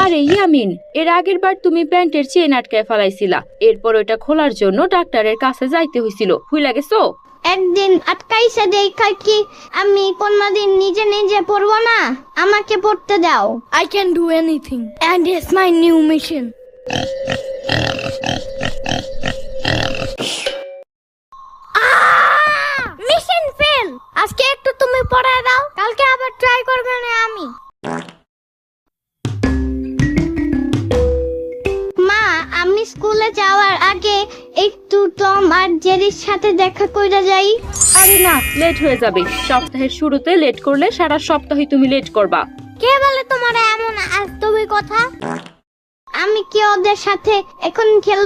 আরে ইয়ামিন, এর আগের বার তুমি প্যান্টের চেন আটকায় ফেলাইছিলা, এরপর ওটা খোলার জন্য ডাক্তারের কাছে যাইতে হয়েছিল, ভুইলা গেছো? একদিন আটকাইছে দেখা কি আমি কোনদিন নিজে নিজে পড়বো না? আমাকে পড়তে দাও। I can do anything, and it's my new mission. Mission fail. আজকে একটু তুমি পড়ে দাও, কালকে আবার ট্রাই করবে না আমি। মা, আমি স্কুলে যাওয়ার আগে একটু টম আর জেরির সাথে দেখা কইরা যাই। আরে না, লেট হয়ে যাবে। সপ্তাহের শুরুতে লেট করলে সারা সপ্তাহে তুমি লেট করবা। কে বলে তোমার এমন আজগুবি কথা? আমি কি ওদের সাথে এখন খেলবো?